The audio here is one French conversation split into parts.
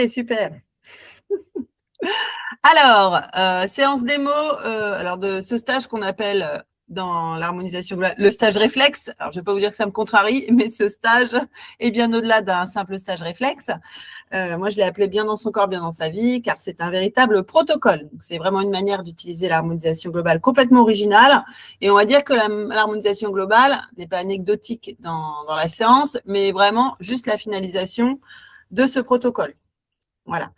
Super. Alors, séance démo alors de ce stage qu'on appelle dans l'harmonisation globale le stage réflexe. Alors, je ne vais pas vous dire que ça me contrarie, mais ce stage est bien au-delà d'un simple stage réflexe. Moi, je l'ai appelé bien dans son corps, bien dans sa vie, car c'est un véritable protocole. C'est vraiment une manière d'utiliser l'harmonisation globale complètement originale. Et on va dire que l'harmonisation globale n'est pas anecdotique dans la séance, mais vraiment juste la finalisation de ce protocole. Voilà.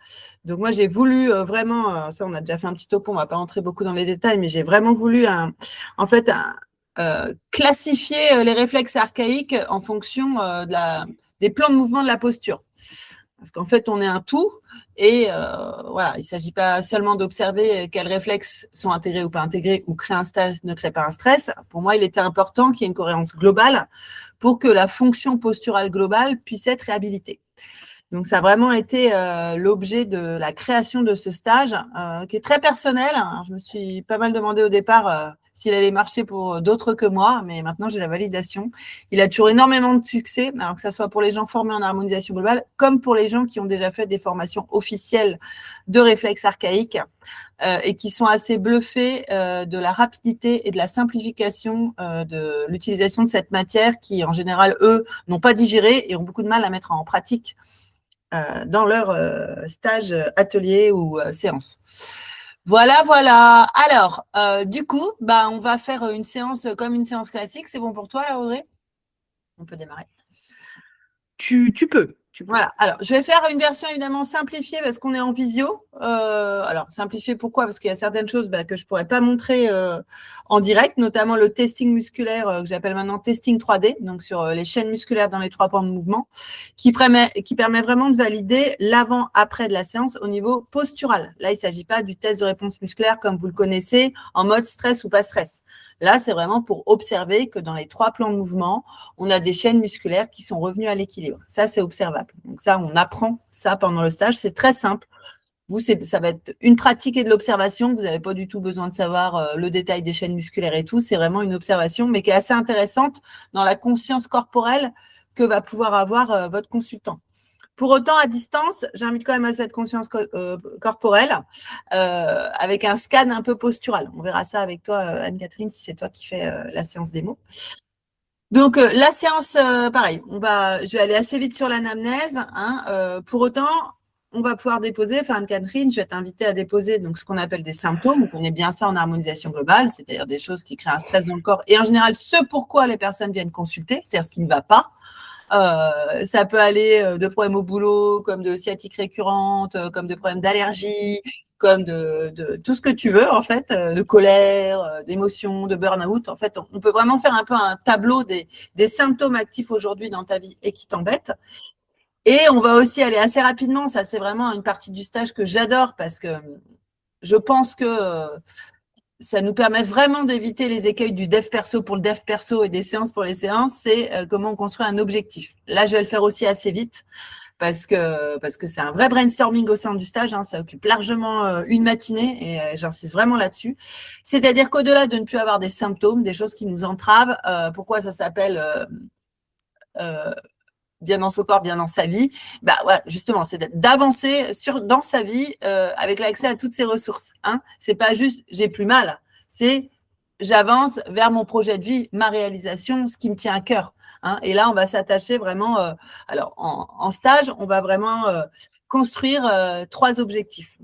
Donc moi, j'ai voulu vraiment, ça on a déjà fait un petit topo, on ne va pas rentrer beaucoup dans les détails, mais j'ai vraiment voulu classifier les réflexes archaïques en fonction des plans de mouvement de la posture. Parce qu'en fait, on est un tout et voilà, il ne s'agit pas seulement d'observer quels réflexes sont intégrés ou pas intégrés ou créent un stress, ne créent pas un stress. Pour moi, il était important qu'il y ait une cohérence globale pour que la fonction posturale globale puisse être réhabilitée. Donc, ça a vraiment été l'objet de la création de ce stage qui est très personnel. Je me suis pas mal demandé au départ s'il allait marcher pour d'autres que moi, mais maintenant, j'ai la validation. Il a toujours énormément de succès, alors que ce soit pour les gens formés en harmonisation globale, comme pour les gens qui ont déjà fait des formations officielles de réflexes archaïques et qui sont assez bluffés de la rapidité et de la simplification de l'utilisation de cette matière qui, en général, eux, n'ont pas digéré et ont beaucoup de mal à mettre en pratique dans leur stage, atelier ou séance. Voilà, voilà. Alors, du coup, on va faire une séance comme une séance classique. C'est bon pour toi, là, Audrey? On peut démarrer. Tu peux. Voilà. Alors, je vais faire une version évidemment simplifiée parce qu'on est en visio. Alors, simplifiée pourquoi? Parce qu'il y a certaines choses que je ne pourrais pas montrer en direct, notamment le testing musculaire que j'appelle maintenant testing 3D, donc sur les chaînes musculaires dans les 3 points de mouvement, qui permet vraiment de valider l'avant-après de la séance au niveau postural. Là, il ne s'agit pas du test de réponse musculaire comme vous le connaissez, en mode stress ou pas stress. Là, c'est vraiment pour observer que dans les 3 plans de mouvement, on a des chaînes musculaires qui sont revenues à l'équilibre. Ça, c'est observable. Donc ça, on apprend ça pendant le stage. C'est très simple. Vous, ça va être une pratique et de l'observation. Vous n'avez pas du tout besoin de savoir le détail des chaînes musculaires et tout. C'est vraiment une observation, mais qui est assez intéressante dans la conscience corporelle que va pouvoir avoir votre consultant. Pour autant, à distance, j'invite quand même à cette conscience corporelle avec un scan un peu postural. On verra ça avec toi, Anne-Catherine, si c'est toi qui fais la séance démo. Donc, la séance, pareil, je vais aller assez vite sur l'anamnèse. Pour autant, on va pouvoir déposer, Anne-Catherine, je vais t'inviter à déposer donc, ce qu'on appelle des symptômes. On connaît bien ça en harmonisation globale, c'est-à-dire des choses qui créent un stress dans le corps et en général, ce pourquoi les personnes viennent consulter, c'est-à-dire ce qui ne va pas. Ça peut aller de problèmes au boulot, comme de sciatique récurrente, comme de problèmes d'allergie, comme de tout ce que tu veux, en fait, de colère, d'émotion, de burn-out. En fait, on peut vraiment faire un peu un tableau des symptômes actifs aujourd'hui dans ta vie et qui t'embêtent. Et on va aussi aller assez rapidement. Ça, c'est vraiment une partie du stage que j'adore parce que je pense que ça nous permet vraiment d'éviter les écueils du dev perso pour le dev perso et des séances pour les séances, c'est comment on construit un objectif. Là, je vais le faire aussi assez vite parce que c'est un vrai brainstorming au sein du stage, ça occupe largement une matinée et j'insiste vraiment là-dessus. C'est-à-dire qu'au-delà de ne plus avoir des symptômes, des choses qui nous entravent, pourquoi ça s'appelle bien dans son corps, bien dans sa vie, voilà, justement, c'est d'avancer dans sa vie avec l'accès à toutes ses ressources. C'est pas juste j'ai plus mal, c'est j'avance vers mon projet de vie, ma réalisation, ce qui me tient à cœur. Et là, on va s'attacher vraiment. Alors, en stage, on va vraiment construire 3 objectifs.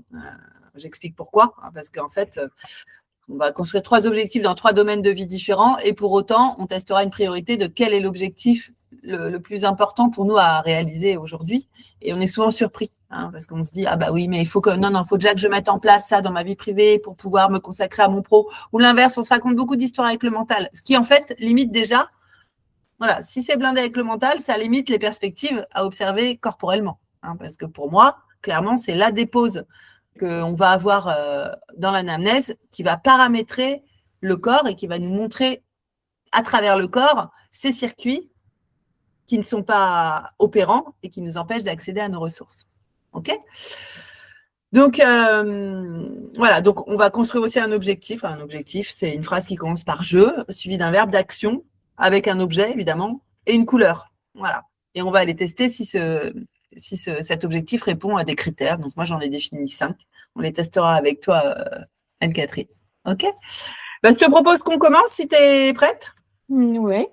J'explique pourquoi, parce qu'en fait, on va construire 3 objectifs dans 3 domaines de vie différents et pour autant, on testera une priorité de quel est l'objectif le plus important pour nous à réaliser aujourd'hui. Et on est souvent surpris parce qu'on se dit ah bah oui, mais il faut faut déjà que je mette en place ça dans ma vie privée pour pouvoir me consacrer à mon pro. Ou l'inverse, on se raconte beaucoup d'histoires avec le mental, ce qui en fait limite déjà. Voilà, si c'est blindé avec le mental, ça limite les perspectives à observer corporellement. Parce que pour moi, clairement, c'est la dépose qu'on va avoir dans l'anamnèse qui va paramétrer le corps et qui va nous montrer à travers le corps ces circuits qui ne sont pas opérants et qui nous empêchent d'accéder à nos ressources. OK ? Donc, voilà, donc on va construire aussi un objectif. Un objectif, c'est une phrase qui commence par « je », suivi d'un verbe d'action, avec un objet, évidemment, et une couleur. Voilà. Et on va aller tester si cet objectif répond à des critères. Donc, moi, j'en ai défini 5. On les testera avec toi, Anne-Catherine. OK? Je te propose qu'on commence si tu es prête. Ouais.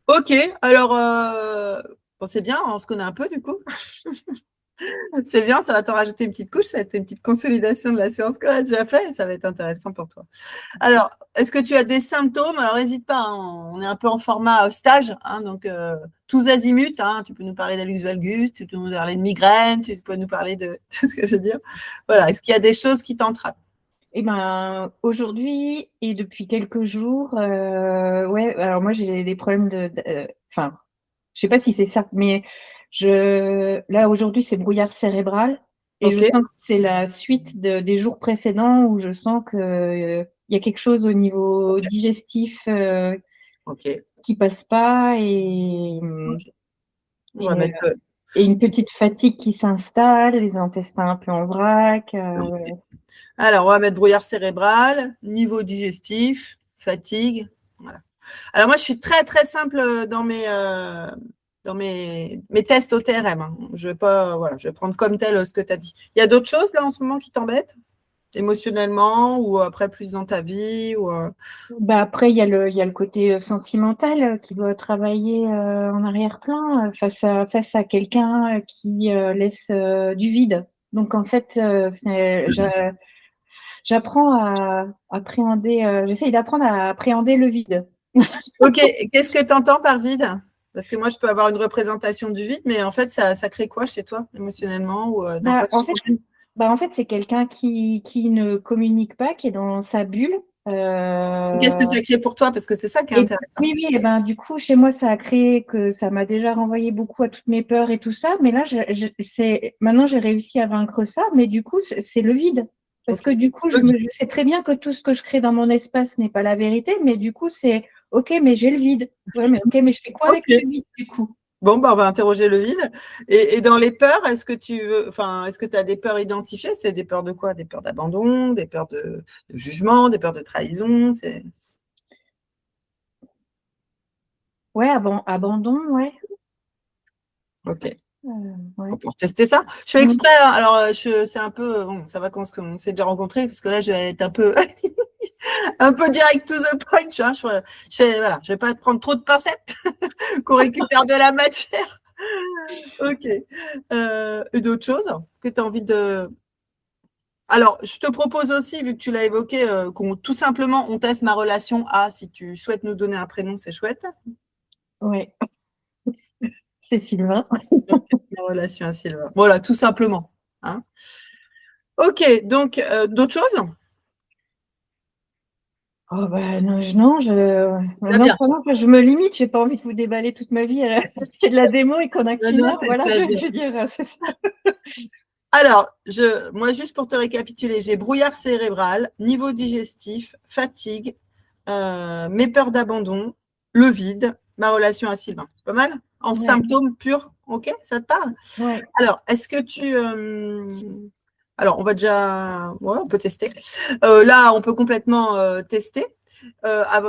OK. Alors, bon, c'est bien, on se connaît un peu du coup. C'est bien, ça va t'en rajouter une petite couche, ça va être une petite consolidation de la séance qu'on a déjà fait et ça va être intéressant pour toi. Alors, est-ce que tu as des symptômes? Alors, n'hésite pas, hein, on est un peu en format stage, hein, donc tous azimuts. Hein, tu peux nous parler d'hallux valgus, tu peux nous parler de migraine, tu peux nous parler de tout ce que je veux dire. Voilà, est-ce qu'il y a des choses qui t'entrapent? Eh ben, aujourd'hui et depuis quelques jours, ouais, alors moi j'ai des problèmes enfin, je sais pas si c'est ça, mais là aujourd'hui c'est brouillard cérébral et je OK. sens que c'est la suite des jours précédents où je sens que il y a quelque chose au niveau OK. digestif OK. qui passe pas et, OK. On va et, mettre. et une petite fatigue qui s'installe, les intestins un peu en vrac. OK. Alors, on va mettre brouillard cérébral, niveau digestif, fatigue. Voilà. Alors, moi, je suis très, très simple dans mes tests au TRM. Hein. Je vais prendre comme tel ce que tu as dit. Il y a d'autres choses là en ce moment qui t'embêtent émotionnellement ou après plus dans ta vie ou, Bah après, il y a le côté sentimental qui doit travailler en arrière-plan face à quelqu'un qui laisse du vide. Donc en fait, j'apprends à appréhender, j'essaye d'apprendre à appréhender le vide. OK. Et qu'est-ce que tu entends par vide? Parce que moi, je peux avoir une représentation du vide, mais en fait, ça crée quoi chez toi émotionnellement ou dans quoi Bah, ça en fait, change? en fait, c'est quelqu'un qui ne communique pas, qui est dans sa bulle. Qu'est-ce que ça crée pour toi? Parce que c'est ça qui est Et intéressant. oui, oui, et ben, du coup, chez moi, ça a créé que ça m'a déjà renvoyé beaucoup à toutes mes peurs et tout ça. Mais là, maintenant, j'ai réussi à vaincre ça. Mais du coup, c'est le vide. Parce que OK. du coup, Le vide. je sais très bien que tout ce que je crée dans mon espace n'est pas la vérité. Mais du coup, c'est OK, mais j'ai le vide. Ouais, mais OK, mais je fais quoi avec OK. ce vide, du coup? Bon, bah, on va interroger le vide. Et dans les peurs, est-ce que tu as des peurs identifiées? C'est des peurs de quoi? Des peurs d'abandon, des peurs de jugement, des peurs de trahison? Ouais, abandon, ouais. OK. Ouais. On peut tester ça. Je fais Mm. exprès, hein. Alors, c'est un peu, bon, ça va qu'on s'est déjà rencontrés, parce que là, je vais être un peu, un peu direct to the point. Hein. Voilà, je vais pas te prendre trop de pincettes, qu'on récupère de la matière. OK. Et d'autres choses que tu as envie de. Alors, je te propose aussi, vu que tu l'as évoqué, qu'on tout simplement on teste ma relation à. Si tu souhaites nous donner un prénom, c'est chouette. Ouais. C'est Sylvain. Ma relation à Sylvain. Voilà, tout simplement. Hein. OK, donc d'autres choses? Oh bah non, non, Très non, bien. vraiment, je me limite, j'ai pas envie de vous déballer toute ma vie. C'est de la démo et qu'on a Non, qu'une non, heure, c'est voilà, très bien. je veux dire, c'est ça. Alors, moi, juste pour te récapituler, j'ai brouillard cérébral, niveau digestif, fatigue, mes peurs d'abandon, le vide, ma relation à Sylvain. C'est pas mal? En Ouais, symptômes purs, OK? Ça te parle? ouais, Alors, est-ce que tu. Alors, on va déjà. Ouais, on peut tester. Là, on peut complètement tester.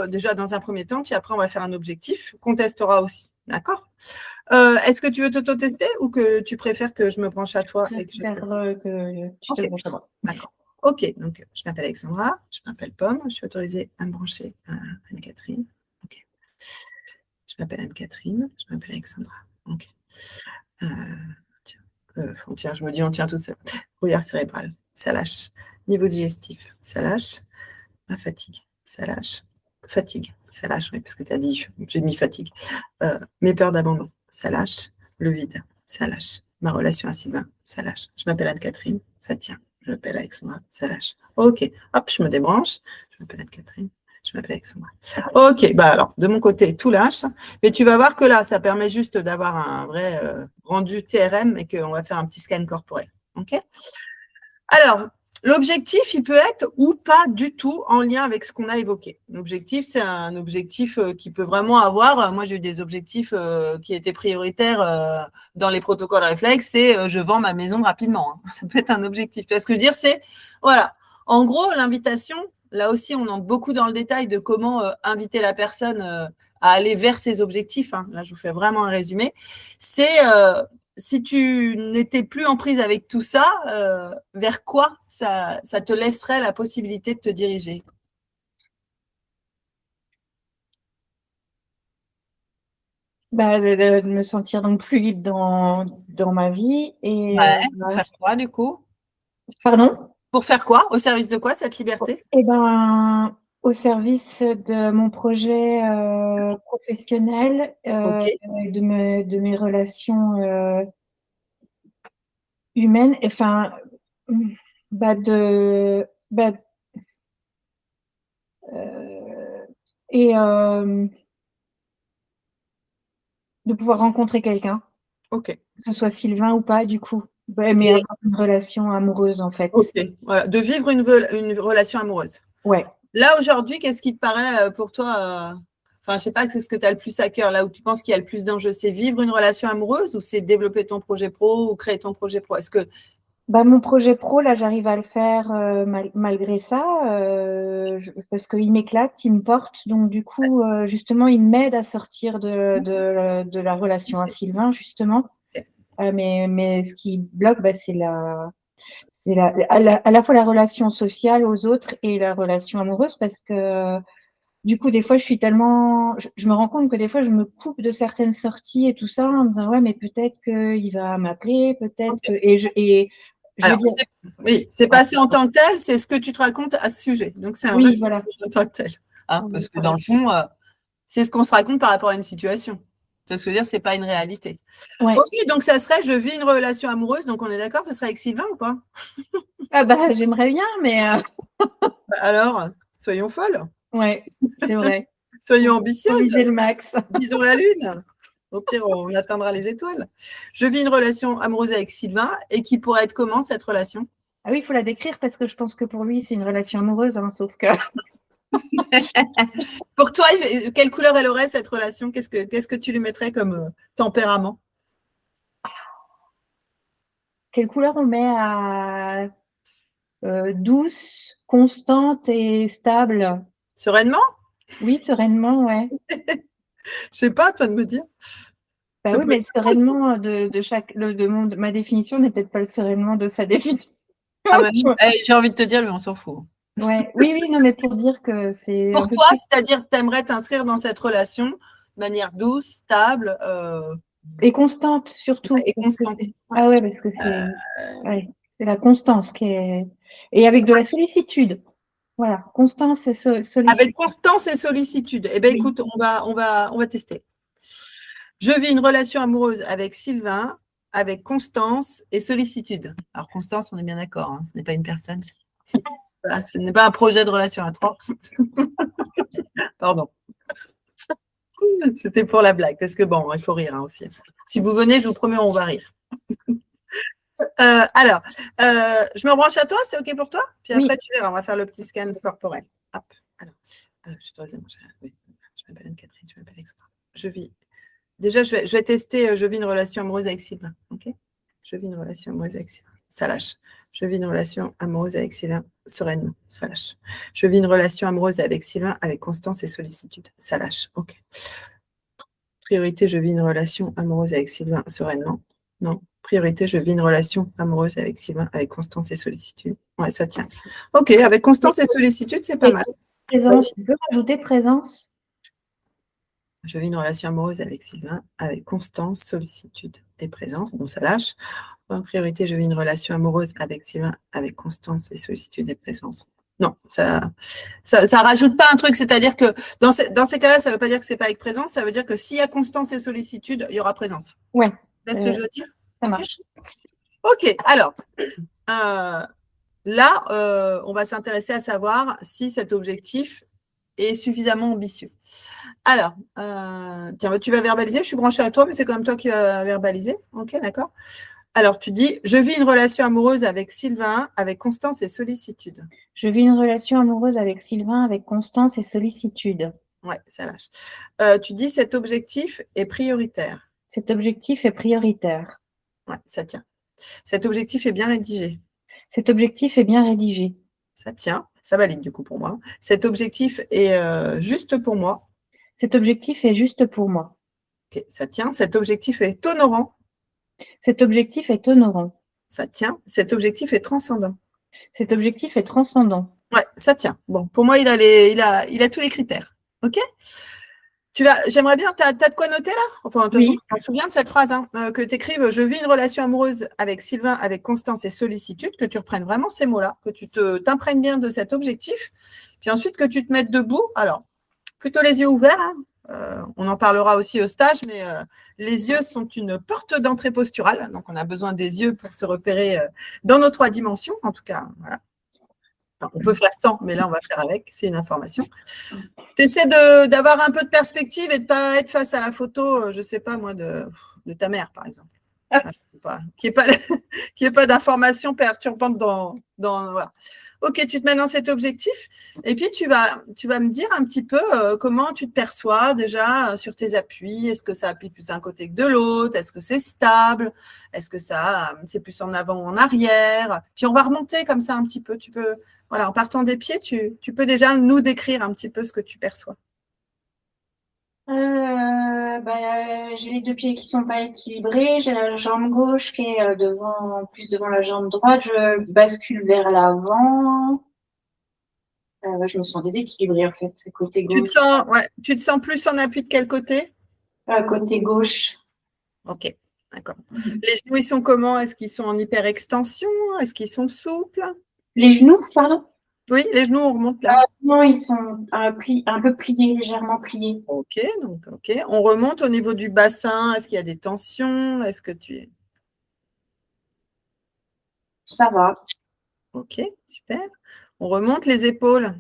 Déjà, dans un premier temps, puis après, on va faire un objectif qu'on testera aussi. D'accord? Est-ce que tu veux t'auto-tester ou que tu préfères que je me branche à je toi et que je te. préfère que tu te OK, branches à moi. d'accord. OK, donc je m'appelle Alexandra, je m'appelle Pomme, je suis autorisée à me brancher à Anne-Catherine. OK. Je m'appelle Anne-Catherine, je m'appelle Alexandra. OK. Euh, tiens, je me dis, on tient toute seule. Brouillard cérébral, ça lâche. Niveau digestif, ça lâche. Ma fatigue, ça lâche. Fatigue, ça lâche, oui, parce que tu as dit, j'ai mis fatigue. Mes peurs d'abandon, ça lâche. Le vide, ça lâche. Ma relation à Sylvain, ça lâche. Je m'appelle Anne-Catherine, ça tient. Je m'appelle Alexandra, ça lâche. OK, hop, je me débranche. Je m'appelle Anne-Catherine, je m'appelle Alexandra. OK, bah alors, de mon côté, tout lâche. Mais tu vas voir que là, ça permet juste d'avoir un vrai rendu TRM et qu'on va faire un petit scan corporel. OK? Alors, l'objectif, il peut être ou pas du tout en lien avec ce qu'on a évoqué. L'objectif, c'est un objectif qui peut vraiment avoir. Moi, j'ai eu des objectifs qui étaient prioritaires dans les protocoles réflexes, c'est je vends ma maison rapidement. Hein. Ça peut être un objectif. Tu vois ce que je veux dire? C'est, voilà. En gros, l'invitation, là aussi, on entre beaucoup dans le détail de comment inviter la personne à aller vers ses objectifs. Hein. Là, je vous fais vraiment un résumé. C'est si tu n'étais plus en prise avec tout ça, vers quoi ça te laisserait la possibilité de te diriger? De me sentir donc plus libre dans ma vie. Et Ouais, pour faire quoi du coup? pardon? Pour faire quoi? Au service de quoi cette liberté? Eh ben, au service de mon projet professionnel, Ok, de mes relations humaines, enfin, bah de, bah, euh, et de pouvoir rencontrer quelqu'un, ok, que ce soit Sylvain ou pas, du coup. Ouais, mais et, avoir une relation amoureuse, en fait. ok, voilà, de vivre une relation amoureuse. Ouais. Là aujourd'hui, qu'est-ce qui te paraît pour toi enfin, je sais pas, c'est ce que tu as le plus à cœur, là où tu penses qu'il y a le plus d'enjeux, c'est vivre une relation amoureuse ou c'est développer ton projet pro ou créer ton projet pro? Est-ce que Bah, mon projet pro, là, j'arrive à le faire malgré ça, parce qu'il m'éclate, il me porte. Donc, du coup, justement, il m'aide à sortir de la relation à Sylvain, justement. Mais ce qui bloque, bah, à la fois la relation sociale aux autres et la relation amoureuse, parce que du coup, des fois, je me rends compte que des fois, je me coupe de certaines sorties et tout ça en me disant, ouais, mais peut-être qu'il va m'appeler, peut-être ok. que, et je veux Alors, dire, oui, c'est ouais, passé en tant que tel, c'est ce que tu te racontes à ce sujet. Donc, c'est un vrai oui, sujet voilà. en tant que tel. Hein, Oui, parce que dans voilà. le fond, c'est ce qu'on se raconte par rapport à une situation. Tu vois ce que je veux dire, c'est pas une réalité. Ouais. Ok, donc ça serait, je vis une relation amoureuse, donc on est d'accord, ça serait avec Sylvain ou pas? Ah bah, j'aimerais bien, mais Alors, soyons folles, ouais, c'est vrai. soyons Faut ambitieuses, viser le max. visons la lune. Au pire, on atteindra les étoiles. Je vis une relation amoureuse avec Sylvain et qui pourrait être comment cette relation? Ah oui, il faut la décrire parce que je pense que pour lui, c'est une relation amoureuse, hein, sauf que Pour toi, quelle couleur elle aurait cette relation? Qu'est-ce que tu lui mettrais comme tempérament? quelle couleur on met à douce, constante et stable? Sereinement? Oui, sereinement, ouais. Je sais pas, à toi de me dire. Bah Ça oui, peut mais être... le sereinement de ma définition n'est peut-être pas le sereinement de sa définition. Ah ben non. J'ai envie de te dire, lui, on s'en fout. Ouais, oui, oui, non, mais pour dire que c'est un Pour peu toi, plus. c'est-à-dire que tu aimerais t'inscrire dans cette relation de manière douce, stable Et constante, surtout. et Parce que constante. Ouais. ah ouais, parce que ouais, c'est la constance qui est. Et avec de la sollicitude. Voilà, constance et Avec sollicitude. constance et sollicitude. Eh bien, Oui. écoute, on va tester. Je vis une relation amoureuse avec Sylvain, avec constance et sollicitude. Alors, constance, on est bien d'accord, hein, ce n'est pas une personne. Voilà, ce n'est pas un projet de relation à trois. Pardon. C'était pour la blague, parce que bon, il faut rire hein, aussi. Si vous venez, je vous promets, on va rire. Alors, je me branche à toi, c'est OK pour toi? Puis Oui. après, tu verras, on va faire le petit scan corporel. Hop. Alors, je te oui, je m'appelle Anne-Catherine, je m'appelle Alexandra. Je vis. Déjà, je vais tester, je vis une relation amoureuse avec Sylvain. OK? Je vis une relation amoureuse avec Sylvain. Ça lâche. Je vis une relation amoureuse avec Sylvain sereinement. Ça lâche. Je vis une relation amoureuse avec Sylvain avec constance et sollicitude. Ça lâche. OK. Priorité, je vis une relation amoureuse avec Sylvain sereinement. Non. Priorité, je vis une relation amoureuse avec Sylvain avec constance et sollicitude. Ouais, ça tient. OK, avec constance et sollicitude, c'est pas Et mal. présence, Vas-y. tu peux rajouter présence? Je vis une relation amoureuse avec Sylvain avec constance, sollicitude et présence. Bon, ça lâche. En priorité, je vis une relation amoureuse avec Sylvain avec constance et sollicitude et présence. Non, ça rajoute pas un truc, c'est-à-dire que dans ces cas-là, ça ne veut pas dire que c'est pas avec présence, ça veut dire que s'il y a constance et sollicitude, il y aura présence. Ouais, C'est ce que je veux dire? ça OK? marche. OK, alors, là, on va s'intéresser à savoir si cet objectif est suffisamment ambitieux. Alors, tiens, tu vas verbaliser, je suis branchée à toi, mais c'est quand même toi qui vas verbaliser. OK, d'accord? Alors, tu dis, je vis une relation amoureuse avec Sylvain, avec constance et sollicitude. Je vis une relation amoureuse avec Sylvain avec constance et sollicitude. Ouais, ça lâche. Tu dis, cet objectif est prioritaire. Cet objectif est prioritaire. Ouais, ça tient. Cet objectif est bien rédigé. Cet objectif est bien rédigé. Ça tient. Ça valide du coup pour moi. Cet objectif est juste pour moi. Cet objectif est juste pour moi. Ok, ça tient. Cet objectif est honorant. Cet objectif est honorant. Ça tient. Cet objectif est transcendant. Cet objectif est transcendant. Ouais, ça tient. Bon, pour moi, il a tous les critères. OK? J'aimerais bien, tu as de quoi noter là? Enfin, de toute façon, Oui. je me souviens de cette phrase, que tu écrives: je vis une relation amoureuse avec Sylvain avec constance et sollicitude, que tu reprennes vraiment ces mots-là, que tu t'imprègnes bien de cet objectif, puis ensuite que tu te mettes debout. Alors, plutôt les yeux ouverts, hein. On en parlera aussi au stage, mais les yeux sont une porte d'entrée posturale, donc on a besoin des yeux pour se repérer dans nos 3 dimensions, en tout cas, voilà. Enfin, on peut faire sans, mais là, on va faire avec, c'est une information. Tu essaies d'avoir un peu de perspective et de ne pas être face à la photo, je ne sais pas moi, de ta mère, par exemple. Qu'il n'y ait pas d'informations perturbantes voilà. Ok, tu te mets dans cet objectif et puis tu vas me dire un petit peu comment tu te perçois déjà sur tes appuis. Est-ce que ça appuie plus d'un côté que de l'autre? Est-ce que c'est stable? Est-ce que c'est plus en avant ou en arrière? Puis on va remonter comme ça un petit peu. Tu peux, voilà, en partant des pieds, tu peux déjà nous décrire un petit peu ce que tu perçois. J'ai les 2 pieds qui sont pas équilibrés. J'ai la jambe gauche qui est plus devant la jambe droite. Je bascule vers l'avant. Je me sens déséquilibrée en fait, c'est côté gauche. Tu te sens plus en appui de quel côté? Côté gauche. Ok, d'accord. Les genoux, ils sont comment? Est-ce qu'ils sont en hyperextension? Est-ce qu'ils sont souples? Les genoux, pardon? Oui, les genoux, on remonte là. Non, ils sont un peu pliés, légèrement pliés. Ok, donc ok. On remonte au niveau du bassin. Est-ce qu'il y a des tensions? Est-ce que Ça va. Ok, super. On remonte les épaules.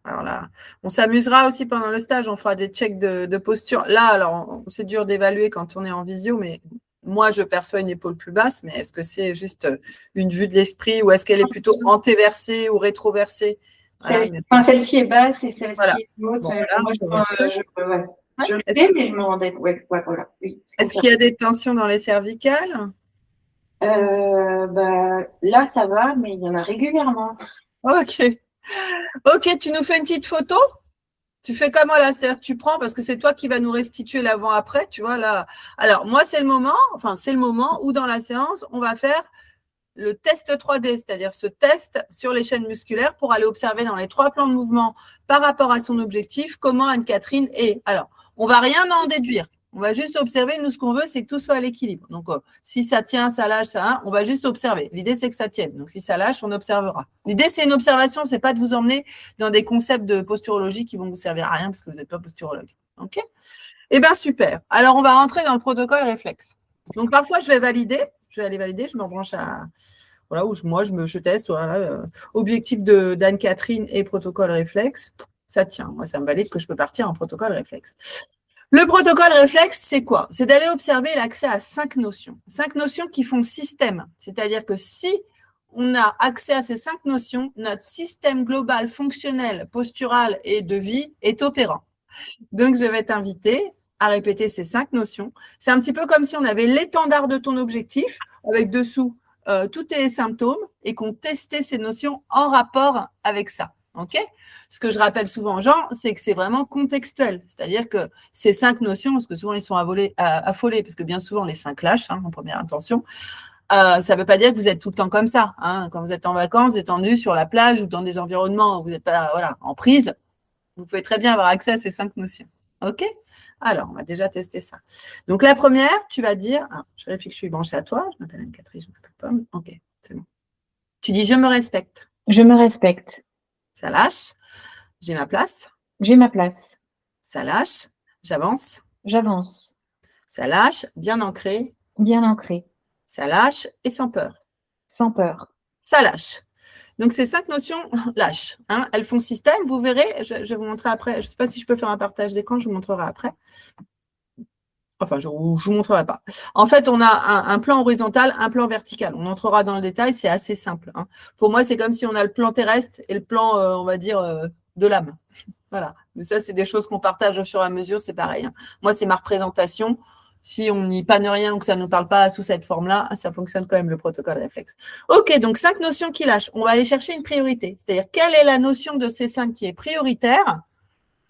Alors là, on s'amusera aussi pendant le stage, on fera des checks de posture. Là, alors, c'est dur d'évaluer quand on est en visio, mais moi, je perçois une épaule plus basse, mais est-ce que c'est juste une vue de l'esprit ou est-ce qu'elle est plutôt antéversée ou rétroversée? Voilà. Celle-ci est basse et celle-ci Voilà. est haute. Bon, voilà, je le sais, mais je me rendais. Ouais, voilà. Oui, est-ce qu'il y a des tensions dans les cervicales? Là, ça va, mais il y en a régulièrement. Ok. Ok, tu nous fais une petite photo? Tu fais comment là? C'est-à-dire que tu prends, parce que c'est toi qui vas nous restituer l'avant-après, tu vois là. Alors, moi, c'est le moment où dans la séance, on va faire le test 3D, c'est-à-dire ce test sur les chaînes musculaires pour aller observer dans les 3 plans de mouvement par rapport à son objectif comment Anne-Catherine est. Alors, on ne va rien en déduire. On va juste observer. Nous, ce qu'on veut, c'est que tout soit à l'équilibre. Donc, si ça tient, ça lâche, on va juste observer. L'idée, c'est que ça tienne. Donc, si ça lâche, on observera. L'idée, c'est une observation. Ce n'est pas de vous emmener dans des concepts de posturologie qui vont vous servir à rien parce que vous n'êtes pas posturologue. OK? Eh bien, super. Alors, on va rentrer dans le protocole réflexe. Donc, parfois, je vais aller valider, je me branche à… Voilà, où je teste, voilà, objectif d'Anne-Catherine et protocole réflexe. Ça tient, moi, ça me valide que je peux partir en protocole réflexe. Le protocole réflexe, c'est quoi? C'est d'aller observer l'accès à 5 notions. 5 notions qui font système. C'est-à-dire que si on a accès à ces 5 notions, notre système global, fonctionnel, postural et de vie est opérant. Donc, je vais t'inviter à répéter ces 5 notions. C'est un petit peu comme si on avait l'étendard de ton objectif, avec dessous tous tes symptômes, et qu'on testait ces notions en rapport avec ça. OK? Ce que je rappelle souvent aux gens, c'est que c'est vraiment contextuel. C'est-à-dire que ces 5 notions, parce que souvent ils sont affolés, parce que bien souvent les 5 lâchent en première intention, ça ne veut pas dire que vous êtes tout le temps comme ça. Quand vous êtes en vacances, détendu sur la plage ou dans des environnements où vous n'êtes pas en prise, vous pouvez très bien avoir accès à ces 5 notions. OK? Alors, on va déjà tester ça. Donc, la première, tu vas dire, je vérifie que je suis branchée à toi. Je m'appelle Anne-Catherine, je m'appelle Pomme. OK, c'est bon. Tu dis, je me respecte. Je me respecte. Ça lâche. J'ai ma place. J'ai ma place. Ça lâche. J'avance. J'avance. Ça lâche. Bien ancré. Bien ancré. Ça lâche et sans peur. Sans peur. Ça lâche. Donc, ces 5 notions lâchent. Elles font système. Vous verrez, je vais vous montrer après. Je ne sais pas si je peux faire un partage d'écran, je vous montrerai après. Enfin, je ne vous montrerai pas. En fait, on a un plan horizontal, un plan vertical. On entrera dans le détail, c'est assez simple. Pour moi, c'est comme si on a le plan terrestre et le plan, on va dire, de l'âme. Voilà. Mais ça, c'est des choses qu'on partage au fur et à mesure, c'est pareil. Moi, c'est ma représentation. Si on n'y panne rien ou que ça ne nous parle pas sous cette forme-là, ça fonctionne quand même, le protocole réflexe. OK, donc 5 notions qui lâchent. On va aller chercher une priorité. C'est-à-dire, quelle est la notion de ces 5 qui est prioritaire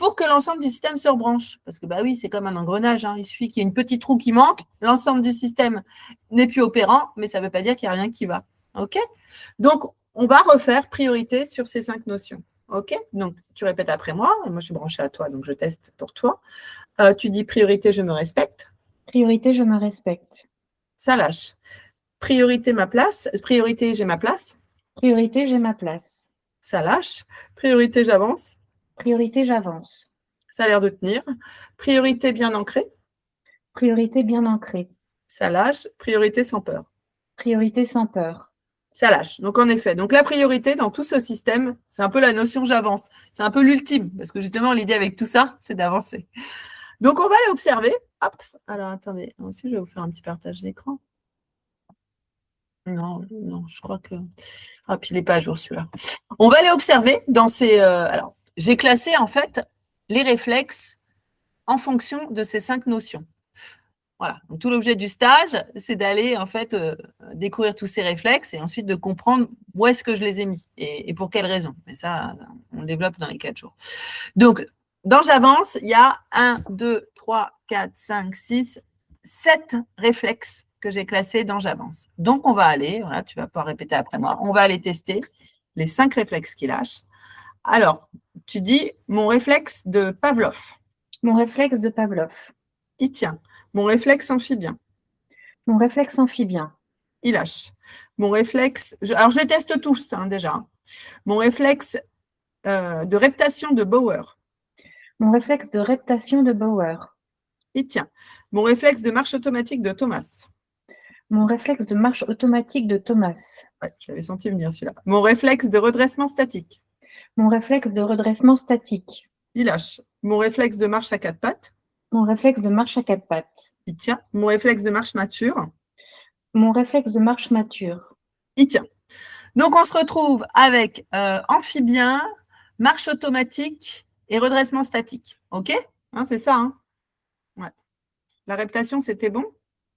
pour que l'ensemble du système se rebranche. Parce que, bah oui, c'est comme un engrenage, hein. Il suffit qu'il y ait une petite roue qui manque, l'ensemble du système n'est plus opérant, mais ça ne veut pas dire qu'il n'y a rien qui va. OK? Donc, on va refaire priorité sur ces 5 notions. OK? Donc, tu répètes après moi. Moi, je suis branchée à toi, donc je teste pour toi. Tu dis priorité, je me respecte. Priorité, je me respecte. Ça lâche. Priorité, ma place. Priorité, j'ai ma place. Priorité, j'ai ma place. Ça lâche. Priorité, j'avance. Priorité, j'avance. Ça a l'air de tenir. Priorité, bien ancrée. Priorité, bien ancrée. Ça lâche. Priorité, sans peur. Priorité, sans peur. Ça lâche. Donc, en effet, donc la priorité dans tout ce système, c'est un peu la notion j'avance. C'est un peu l'ultime, parce que justement, l'idée avec tout ça, c'est d'avancer. Donc, on va aller observer. Hop. Alors, attendez. Ensuite, je vais vous faire un petit partage d'écran. Non, je crois que… Ah, puis il n'est pas à jour celui-là. On va aller observer dans ces… Alors, j'ai classé en fait les réflexes en fonction de ces 5 notions. Voilà. Donc, tout l'objet du stage, c'est d'aller en fait découvrir tous ces réflexes et ensuite de comprendre où est-ce que je les ai mis et pour quelles raisons. Mais ça, on le développe dans les 4 jours. Donc, dans J'avance, il y a 1, 2, 3, 4, 5, 6, 7 réflexes que j'ai classés dans J'avance. Donc, on va aller, voilà, tu vas pouvoir répéter après moi, on va aller tester les 5 réflexes qui lâchent. Alors, tu dis mon réflexe de Pavlov. Mon réflexe de Pavlov. Il tient. Mon réflexe amphibien. Mon réflexe amphibien. Il lâche. Mon réflexe… Alors, je les teste tous déjà. Mon réflexe de reptation de Bauer. Mon réflexe de reptation de Bauer. Il tient. Mon réflexe de marche automatique de Thomas. Mon réflexe de marche automatique de Thomas. Ouais, je l'avais senti venir celui-là. Mon réflexe de redressement statique. Mon réflexe de redressement statique. Il lâche. Mon réflexe de marche à 4 pattes. Mon réflexe de marche à 4 pattes. Il tient. Mon réflexe de marche mature. Mon réflexe de marche mature. Il tient. Donc, on se retrouve avec amphibien, marche automatique et redressement statique. OK? Hein, c'est ça. Hein? Ouais. La reptation, c'était bon?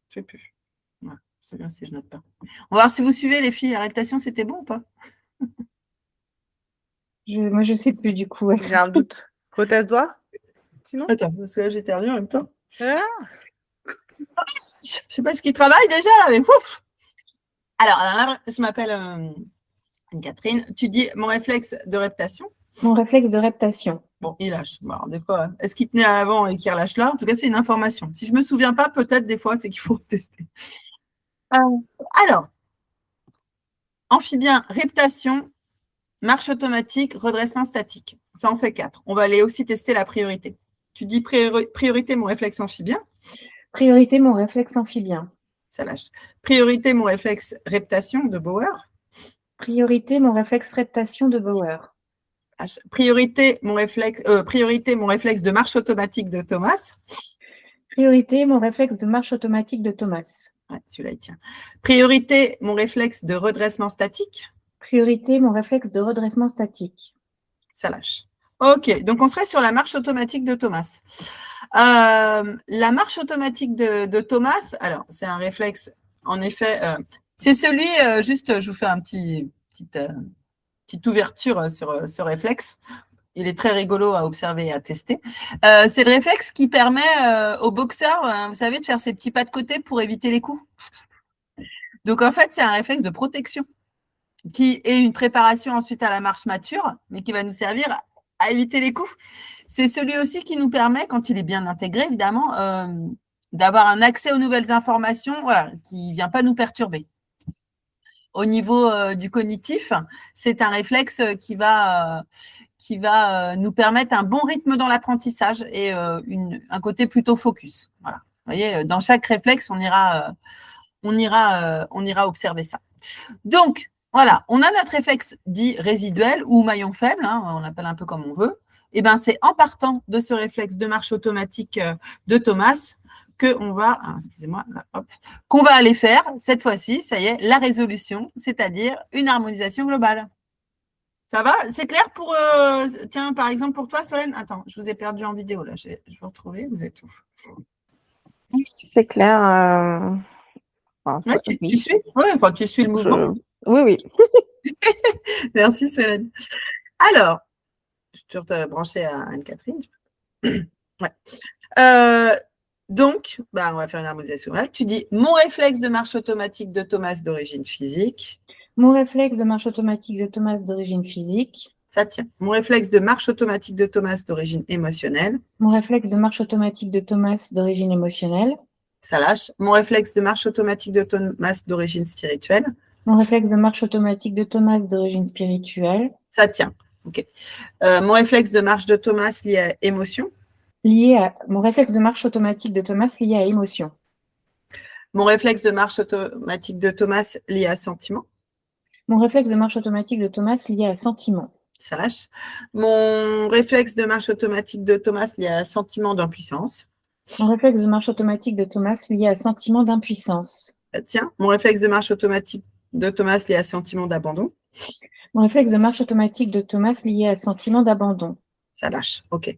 Je ne sais plus. Ouais, c'est bien si je note pas. On va voir si vous suivez, les filles. La reptation, c'était bon ou pas? Moi, je ne sais plus du coup. J'ai un doute. Reteste-toi. Sinon. Attends, parce que là, j'ai terminé en même temps. Ah. Je ne sais pas ce qui travaille déjà, là, mais ouf! Alors, là, je m'appelle Catherine. Tu dis mon réflexe de reptation. Mon réflexe de reptation. Bon, il lâche. Bon, alors, des fois, est-ce qu'il tenait à l'avant et qu'il relâche là? En tout cas, c'est une information. Si je ne me souviens pas, peut-être des fois, c'est qu'il faut tester. Alors, amphibien, reptation, marche automatique, redressement statique. Ça en fait 4. On va aller aussi tester la priorité. Tu dis priorité, mon réflexe amphibien. Priorité, mon réflexe amphibien. Ça lâche. Priorité, mon réflexe reptation de Bauer. Priorité, mon réflexe reptation de Bauer. Priorité, mon réflexe de marche automatique de Thomas. Priorité, mon réflexe de marche automatique de Thomas. Ouais, celui-là, il tient. Priorité, mon réflexe de redressement statique. Priorité, mon réflexe de redressement statique. Ça lâche. OK, donc on serait sur la marche automatique de Thomas. La marche automatique de Thomas, alors c'est un réflexe, en effet, c'est celui, juste je vous fais petite ouverture sur ce réflexe. Il est très rigolo à observer et à tester. C'est le réflexe qui permet aux boxeurs, vous savez, de faire ses petits pas de côté pour éviter les coups. Donc en fait, c'est un réflexe de protection qui est une préparation ensuite à la marche mature, mais qui va nous servir à éviter les coups. C'est celui aussi qui nous permet, quand il est bien intégré, évidemment, d'avoir un accès aux nouvelles informations, voilà, qui ne vient pas nous perturber. Au niveau du cognitif, c'est un réflexe qui va nous permettre un bon rythme dans l'apprentissage et un côté plutôt focus. Voilà. Vous voyez, dans chaque réflexe, on ira observer ça. Donc, voilà, on a notre réflexe dit résiduel ou maillon faible, hein, on l'appelle un peu comme on veut. Et ben, c'est en partant de ce réflexe de marche automatique de Thomas qu'on va, qu'on va aller faire, cette fois-ci, ça y est, la résolution, c'est-à-dire une harmonisation globale. Ça va? C'est clair pour… tiens, par exemple, pour toi, Solène? Attends, je vous ai perdu en vidéo, là. Je vais retrouver, vous êtes où? C'est clair. Ouais, tu suis? Oui, enfin, tu suis le mouvement. Oui. Merci, Solène. Alors, je suis toujours branchée à Anne-Catherine. Ouais. Donc, bah, on va faire une harmonisation orale. Tu dis mon réflexe de marche automatique de Thomas d'origine physique. Mon réflexe de marche automatique de Thomas d'origine physique. Ça tient. Mon réflexe de marche automatique de Thomas d'origine émotionnelle. Mon réflexe de marche automatique de Thomas d'origine émotionnelle. Ça lâche. Mon réflexe de marche automatique de Thomas d'origine spirituelle. Mon réflexe de marche automatique de Thomas d'origine spirituelle. Ça tient. OK. Mon réflexe de marche de Thomas lié à émotion. Mon réflexe de marche automatique de Thomas lié à émotion. Mon réflexe de marche automatique de Thomas lié à sentiment. Mon réflexe de marche automatique de Thomas lié à sentiment. Ça lâche. Mon réflexe de marche automatique de Thomas lié à sentiment d'impuissance. Mon réflexe de marche automatique de Thomas lié à sentiment d'impuissance. Ça tient. Mon réflexe de marche automatique de Thomas lié à sentiment d'abandon. Mon réflexe de marche automatique de Thomas lié à sentiment d'abandon. Ça lâche. OK.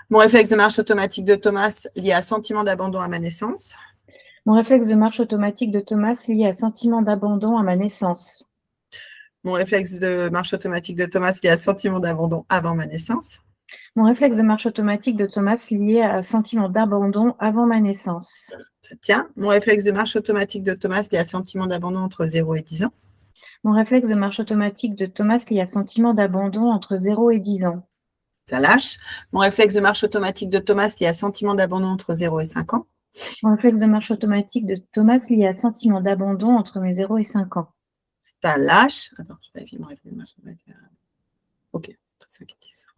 Mon réflexe de marche automatique de Thomas lié à sentiment d'abandon à ma naissance. Mon réflexe de marche automatique de Thomas lié à sentiment d'abandon à ma naissance. Mon réflexe de marche automatique de Thomas lié à sentiment d'abandon avant ma naissance. Mon réflexe de marche automatique de Thomas lié à sentiment d'abandon avant ma naissance. Ça tient. Mon réflexe de marche automatique de Thomas lié à sentiment d'abandon entre 0 et 10 ans. Mon réflexe de marche automatique de Thomas lié à sentiment d'abandon entre 0 et 10 ans. Ça lâche. Mon réflexe de marche automatique de Thomas lié à sentiment d'abandon entre 0 et 5 ans. Mon réflexe de marche automatique de Thomas lié à sentiment d'abandon entre mes 0 et 5 ans. Ça lâche. Attends, je vérifie mon réflexe de marche automatique. OK.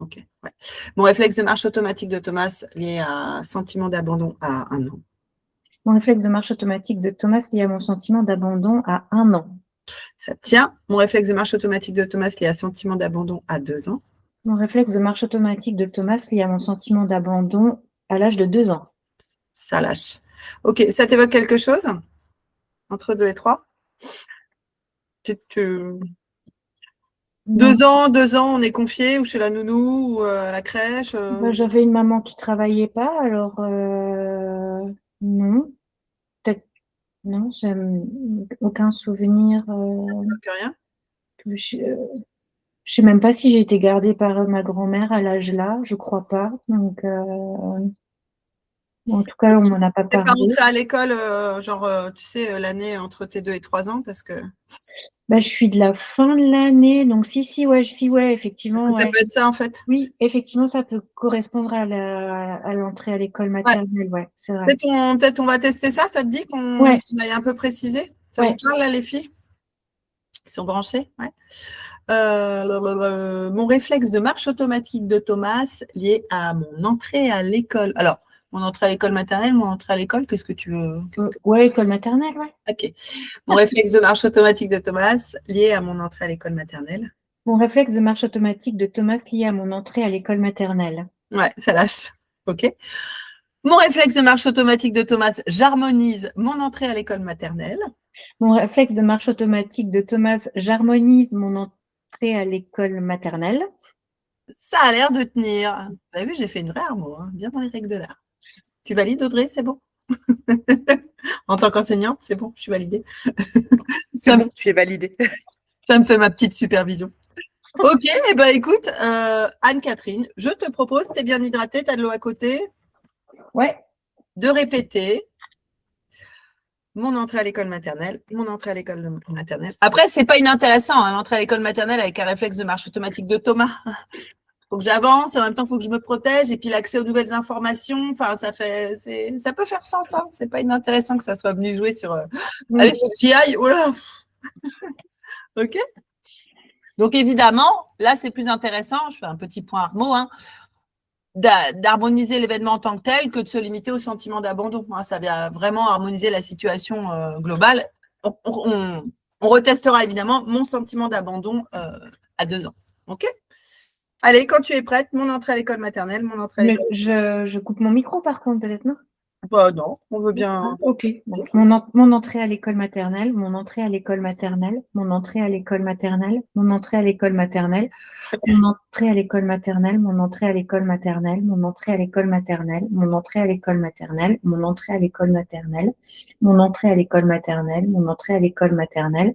OK. Ouais. Mon réflexe de marche automatique de Thomas lié à sentiment d'abandon à 1 an. Mon réflexe de marche automatique de Thomas lié à mon sentiment d'abandon à 1 an. Ça tient. Mon réflexe de marche automatique de Thomas lié à sentiment d'abandon à 2 ans. Mon réflexe de marche automatique de Thomas lié à mon sentiment d'abandon à l'âge de 2 ans. Ça lâche. OK. Ça t'évoque quelque chose entre 2 et 3 2 ans, on est confié ou chez la nounou ou à la crèche. J'avais une maman qui travaillait pas, alors non. Peut-être non, j'ai aucun souvenir. Que rien. Je sais même pas si j'ai été gardée par ma grand-mère à l'âge-là, je crois pas. Donc, en tout cas, on m'en a pas T'es pas parlé. rentrée à l'école, tu sais, l'année entre tes 2 et 3 ans parce que Je suis de la fin de l'année, donc si, effectivement. ça peut être ça en fait. Oui, effectivement, ça peut correspondre à l'entrée à l'école maternelle, ouais, c'est vrai. Peut-être on va tester ça, ça te dit qu'on aille un peu préciser? Ça vous parle là, les filles? Qui sont branchées? Ouais. Mon réflexe de marche automatique de Thomas lié à mon entrée à l'école. Alors, mon entrée à l'école maternelle, mon entrée à l'école, qu'est-ce que tu veux? Ouais, école maternelle, ouais. OK. Mon réflexe de marche automatique de Thomas lié à mon entrée à l'école maternelle. Mon réflexe de marche automatique de Thomas lié à mon entrée à l'école maternelle. Ouais, ça lâche. OK. Mon réflexe de marche automatique de Thomas, j'harmonise mon entrée à l'école maternelle. Mon réflexe de marche automatique de Thomas, j'harmonise mon entrée à l'école maternelle. Ça a l'air de tenir. Vous avez vu, j'ai fait une vraie armo, hein, bien dans les règles de l'art. Tu valides, Audrey? C'est bon? En tant qu'enseignante, c'est bon, je suis validée. C'est bon, tu es validée. Ça me fait ma petite supervision. OK, eh ben, écoute, Anne-Catherine, je te propose, tu es bien hydratée, tu as de l'eau à côté, Ouais. de répéter mon entrée à l'école maternelle, mon entrée à l'école maternelle. Après, c'est pas inintéressant, hein, l'entrée à l'école maternelle avec un réflexe de marche automatique de Thomas. Faut que j'avance, en même temps, il faut que je me protège, et puis l'accès aux nouvelles informations, enfin, ça peut faire sens, hein. C'est pas inintéressant que ça soit venu jouer sur allez, faut que j'y aille, oh là. OK. Donc évidemment, là, c'est plus intéressant, je fais un petit point armo, hein, d'harmoniser l'événement en tant que tel que de se limiter au sentiment d'abandon. Hein. Ça vient vraiment harmoniser la situation globale. On retestera évidemment mon sentiment d'abandon à 2 ans. OK? Allez, quand tu es prête, mon entrée à l'école maternelle, mon entrée à l'école. Je coupe mon micro par contre, peut-être, non? Bah non, on veut bien. OK. Donc, mon entrée à l'école maternelle, mon entrée à l'école maternelle, mon entrée à l'école maternelle, mon entrée à l'école maternelle, mon entrée à l'école maternelle, mon entrée à l'école maternelle, mon entrée à l'école maternelle, mon entrée à l'école maternelle, mon entrée à l'école maternelle, mon entrée à l'école maternelle, mon entrée à l'école maternelle,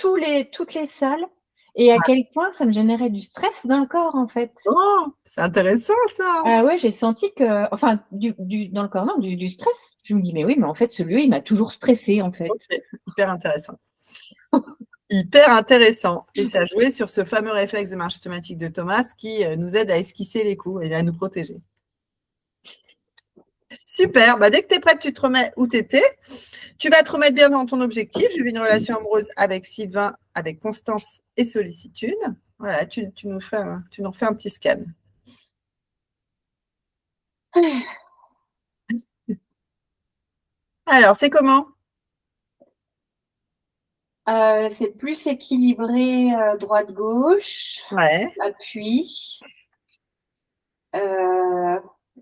toutes les salles et à quel point ça me générait du stress dans le corps, en fait. Oh, c'est intéressant ça. Ah ouais, j'ai senti que, enfin, dans le corps, non, du stress. Je me dis, mais oui, mais en fait, ce lieu, il m'a toujours stressée, en fait. Ok, hyper intéressant. Hyper intéressant. Et ça jouait sur ce fameux réflexe de marche automatique de Thomas qui nous aide à esquisser les coups et à nous protéger. Super. Bah, dès que tu es prête, tu te remets où tu étais. Tu vas te remettre bien dans ton objectif. Je vis une relation amoureuse avec Sylvain, avec constance et sollicitude. Voilà, tu nous refais un petit scan. Alors, c'est comment? C'est plus équilibré droite-gauche, Ouais. appui.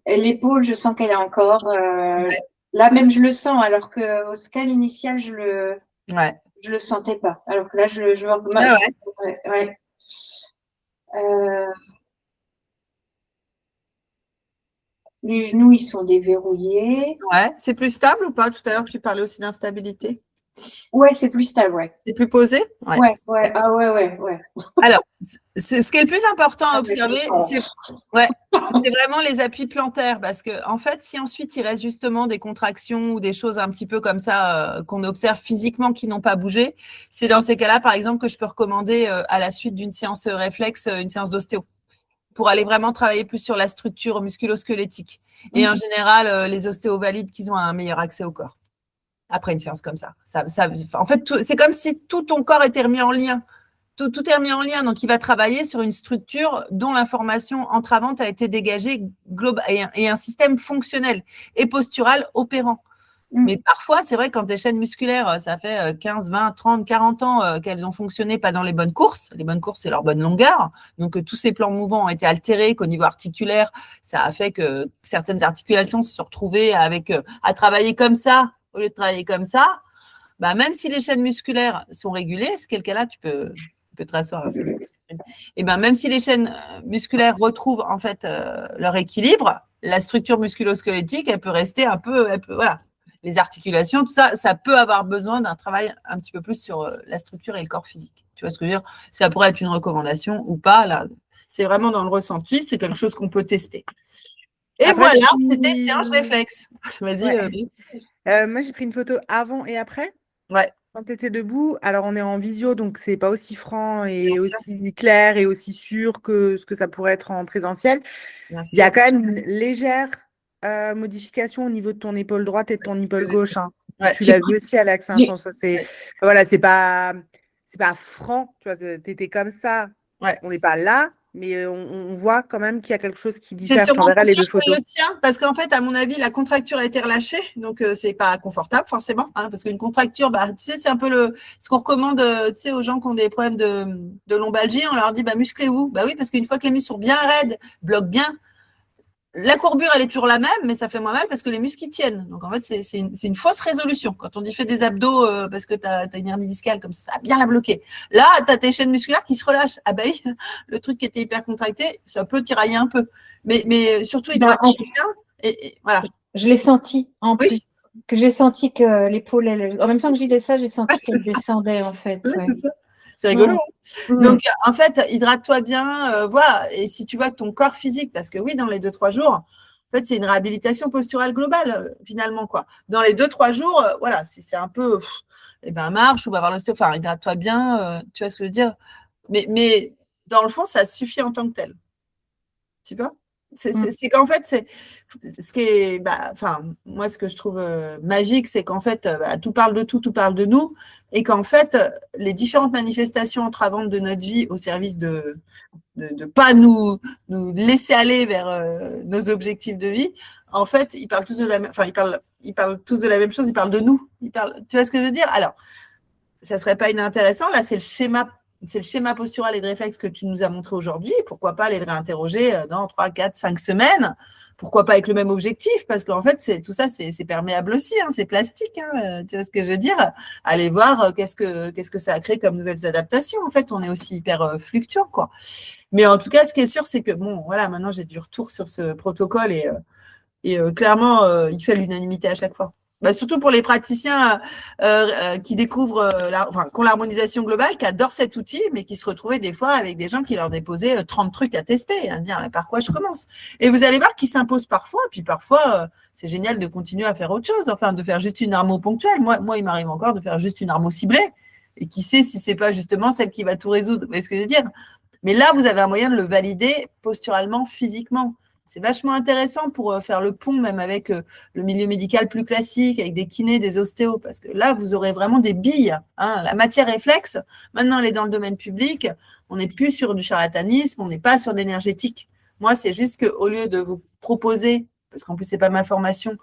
L'épaule, je sens qu'elle est encore. Là, même, je le sens, alors qu'au scan initial, je le sentais pas. Alors que là, ouais. Les genoux, ils sont déverrouillés. Ouais. C'est plus stable ou pas? Tout à l'heure, tu parlais aussi d'instabilité. Ouais, c'est plus stable, ouais. C'est plus posé? Ouais. Ah ouais. Alors, ce qui est le plus important à observer, c'est vraiment les appuis plantaires, parce que en fait, si ensuite il reste justement des contractions ou des choses un petit peu comme ça qu'on observe physiquement qui n'ont pas bougé, c'est dans ces cas-là, par exemple, que je peux recommander à la suite d'une séance réflexe, une séance d'ostéo, pour aller vraiment travailler plus sur la structure musculo-squelettique. Et en général, les ostéos valident qu'ils ont un meilleur accès au corps après une séance comme ça. En fait, c'est comme si tout ton corps était remis en lien. Tout est remis en lien, donc il va travailler sur une structure dont l'information entravante a été dégagée et un système fonctionnel et postural opérant. Mais parfois, c'est vrai, quand des chaînes musculaires, ça fait 15, 20, 30, 40 ans qu'elles ont fonctionné pas dans les bonnes courses. Les bonnes courses, c'est leur bonne longueur. Donc, tous ces plans mouvants ont été altérés, qu'au niveau articulaire, ça a fait que certaines articulations se sont retrouvées à travailler comme ça au lieu de travailler comme ça. Bah, même si les chaînes musculaires sont régulées, ce qui est le cas là, tu peux te rasseoir. Et ben, même si les chaînes musculaires retrouvent en fait leur équilibre, la structure musculo-squelettique, elle peut rester voilà. Les articulations, tout ça, ça peut avoir besoin d'un travail un petit peu plus sur la structure et le corps physique. Tu vois ce que je veux dire? Ça pourrait être une recommandation ou pas. Là, c'est vraiment dans le ressenti, c'est quelque chose qu'on peut tester. Et après, voilà, c'était une séance réflexe. Vas-y. Moi, j'ai pris une photo avant et après. Ouais. Quand tu étais debout, alors on est en visio, donc c'est pas aussi franc et aussi clair et aussi sûr que ce que ça pourrait être en présentiel. Il y a quand même une légère modification au niveau de ton épaule droite et de ton épaule gauche. Hein. Ouais. Tu l'as vu aussi, Alex. Hein, je pense que c'est pas franc. Tu vois, t'étais comme ça. Ouais. On n'est pas là. Mais on voit quand même qu'il y a quelque chose qui diffère. Je t'enverrai les deux photos. Parce qu'en fait, à mon avis, la contracture a été relâchée, donc c'est pas confortable forcément, hein, parce qu'une contracture, bah, tu sais, c'est un peu ce qu'on recommande, tu sais, aux gens qui ont des problèmes de lombalgie, on leur dit, bah, musclez-vous. Bah oui, parce qu'une fois que les muscles sont bien raides, bloquent bien, la courbure, elle est toujours la même, mais ça fait moins mal parce que les muscles, ils tiennent. Donc, en fait, c'est une fausse résolution. Quand on dit fais des abdos parce que tu as une hernie discale, comme ça va bien la bloquer. Là, tu as tes chaînes musculaires qui se relâchent. Ah ben, le truc qui était hyper contracté, ça peut tirailler un peu. Mais surtout, il doit être bien. Et voilà. Je l'ai senti en plus. Que j'ai senti que l'épaule, en même temps que je disais ça, j'ai senti qu'elle descendait, en fait. Ouais, c'est ça. C'est rigolo. Donc, en fait, hydrate-toi bien, voilà. Et si tu vois que ton corps physique, parce que oui, dans les 2-3 jours, en fait, c'est une réhabilitation posturale globale, finalement, quoi. Dans les 2-3 jours, voilà, si c'est un peu, marche ou va voir le enfin, hydrate-toi bien, tu vois ce que je veux dire. Mais dans le fond, ça suffit en tant que tel. Tu vois? C'est qu'en fait, c'est ce qui est, moi, ce que je trouve magique, c'est qu'en fait, tout parle de tout parle de nous, et qu'en fait, les différentes manifestations entravantes de notre vie au service de pas nous laisser aller vers nos objectifs de vie, en fait, ils parlent tous de la même, ils parlent tous de la même chose, ils parlent de nous. Tu vois ce que je veux dire? Alors, ça serait pas inintéressant, là, c'est le schéma postural et de réflexe que tu nous as montré aujourd'hui. Pourquoi pas aller le réinterroger dans 3, 4, 5 semaines? Pourquoi pas avec le même objectif? Parce qu'en fait, tout ça, c'est perméable aussi, hein, c'est plastique. Hein, tu vois ce que je veux dire? Allez voir qu'est-ce que ça a créé comme nouvelles adaptations. En fait, on est aussi hyper fluctuant, quoi. Mais en tout cas, ce qui est sûr, c'est que, bon, voilà, maintenant, j'ai du retour sur ce protocole et clairement, il fait l'unanimité à chaque fois. Bah, surtout pour les praticiens qui découvrent, qui ont l'harmonisation globale, qui adorent cet outil, mais qui se retrouvaient des fois avec des gens qui leur déposaient 30 trucs à tester, à dire par quoi je commence. Et vous allez voir qu'ils s'imposent parfois, puis parfois, c'est génial de continuer à faire autre chose, enfin, de faire juste une armo ponctuelle. Moi, il m'arrive encore de faire juste une armo ciblée, et qui sait si c'est pas justement celle qui va tout résoudre. Vous voyez ce que je veux dire? Mais là, vous avez un moyen de le valider posturalement, physiquement. C'est vachement intéressant pour faire le pont même avec le milieu médical plus classique, avec des kinés, des ostéos, parce que là, vous aurez vraiment des billes. Hein. La matière réflexe, maintenant, elle est dans le domaine public. On n'est plus sur du charlatanisme, on n'est pas sur de l'énergétique. Moi, c'est juste qu'au lieu de vous proposer, parce qu'en plus, c'est pas ma formation,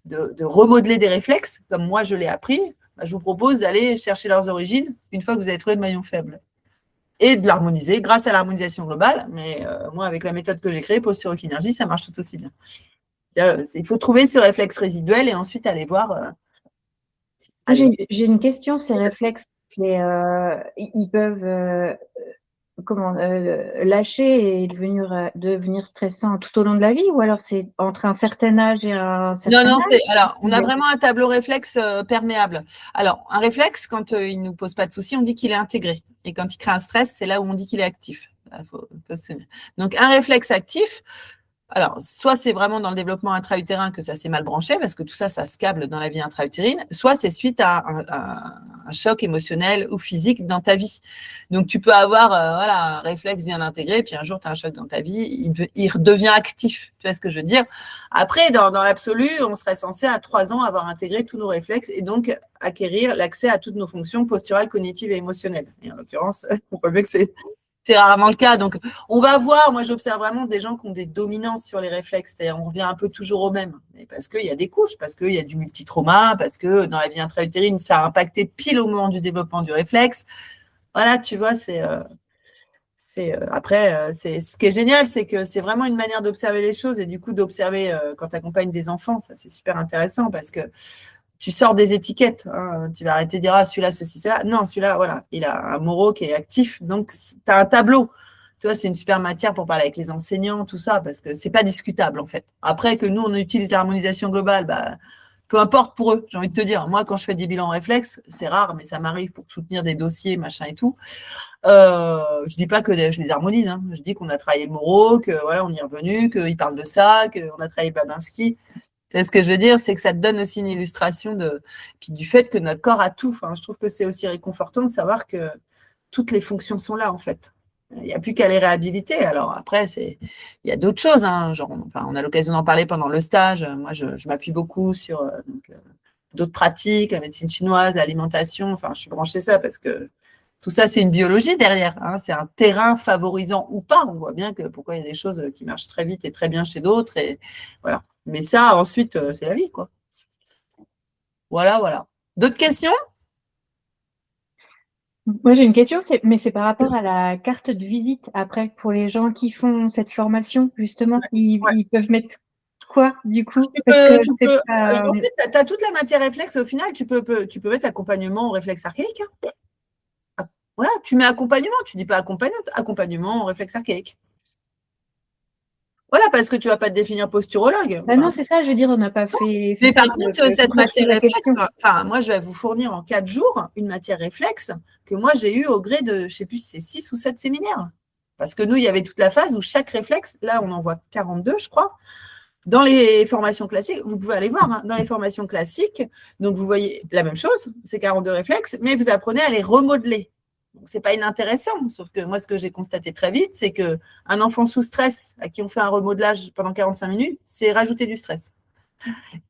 de remodeler des réflexes, comme moi, je l'ai appris, bah, je vous propose d'aller chercher leurs origines une fois que vous avez trouvé le maillon faible. Et de l'harmoniser grâce à l'harmonisation globale. Mais moi, avec la méthode que j'ai créée, Posture Énergie, ça marche tout aussi bien. Il faut trouver ce réflexe résiduel et ensuite aller voir. J'ai une question, ces réflexes, ils peuvent lâcher et devenir stressants tout au long de la vie, ou alors c'est entre un certain âge et un certain Non, âge? alors, on a vraiment un tableau réflexe perméable. Alors, un réflexe, quand il ne nous pose pas de soucis, on dit qu'il est intégré. Et quand il crée un stress, c'est là où on dit qu'il est actif. Donc, un réflexe actif, alors, soit c'est vraiment dans le développement intra-utérin que ça s'est mal branché, parce que tout ça, ça se câble dans la vie intra-utérine, soit c'est suite à un choc émotionnel ou physique dans ta vie. Donc, tu peux avoir un réflexe bien intégré, puis un jour, tu as un choc dans ta vie, il redevient actif. Tu vois ce que je veux dire? Après, dans l'absolu, on serait censé, à 3 ans, avoir intégré tous nos réflexes et donc acquérir l'accès à toutes nos fonctions posturales, cognitives et émotionnelles. Et en l'occurrence, on voit bien que c'est rarement le cas. Donc, on va voir, moi, j'observe vraiment des gens qui ont des dominances sur les réflexes. C'est-à-dire, on revient un peu toujours au même. Mais parce qu'il y a des couches, parce qu'il y a du multitrauma, parce que dans la vie intra-utérine, ça a impacté pile au moment du développement du réflexe. Voilà, tu vois, après, ce qui est génial, c'est que c'est vraiment une manière d'observer les choses et du coup, d'observer quand tu accompagnes des enfants. Ça, c'est super intéressant parce que tu sors des étiquettes. Hein. Tu vas arrêter de dire, ah, celui-là, ceci, cela. Non, celui-là, voilà, il a un moro qui est actif. Donc, tu as un tableau. Tu vois, c'est une super matière pour parler avec les enseignants, tout ça, parce que c'est pas discutable, en fait. Après, que nous, on utilise l'harmonisation globale, bah, peu importe pour eux, j'ai envie de te dire. Moi, quand je fais des bilans réflexes, c'est rare, mais ça m'arrive pour soutenir des dossiers, machin et tout. Je dis pas que je les harmonise. Hein. Je dis qu'on a travaillé le moro, que voilà, on y est revenu, qu'il parle de ça, qu'on a travaillé Babinski. Ce que je veux dire, c'est que ça te donne aussi une illustration puis du fait que notre corps a tout. Enfin, je trouve que c'est aussi réconfortant de savoir que toutes les fonctions sont là, en fait. Il n'y a plus qu'à les réhabiliter. Alors après, il y a d'autres choses. Hein, genre, on a l'occasion d'en parler pendant le stage. Moi, je m'appuie beaucoup sur d'autres pratiques, la médecine chinoise, l'alimentation. Enfin, je suis branchée ça parce que tout ça, c'est une biologie derrière. Hein, c'est un terrain favorisant ou pas. On voit bien que pourquoi il y a des choses qui marchent très vite et très bien chez d'autres. Et voilà. Mais ça, ensuite, c'est la vie, quoi. Voilà. D'autres questions? Moi, j'ai une question, mais c'est par rapport à la carte de visite après, pour les gens qui font cette formation, justement. Ils peuvent mettre quoi, du coup? En fait, tu as toute la matière réflexe. Au final, tu peux mettre accompagnement au réflexe archaïque. Hein. Voilà, tu mets accompagnement, tu dis pas accompagnement au réflexe archaïque. Voilà, parce que tu ne vas pas te définir posturologue. Non, c'est ça, je veux dire, on n'a pas fait. Mais par contre, cette matière réflexe, moi, je vais vous fournir en 4 jours une matière réflexe que moi, j'ai eue au gré de, je ne sais plus si c'est 6 ou 7 séminaires. Parce que nous, il y avait toute la phase où chaque réflexe, là, on en voit 42, je crois. Dans les formations classiques, vous pouvez aller voir, hein, dans les formations classiques, donc vous voyez la même chose, c'est 42 réflexes, mais vous apprenez à les remodeler. Donc, ce n'est pas inintéressant, sauf que moi, ce que j'ai constaté très vite, c'est qu'un enfant sous stress à qui on fait un remodelage pendant 45 minutes, c'est rajouter du stress.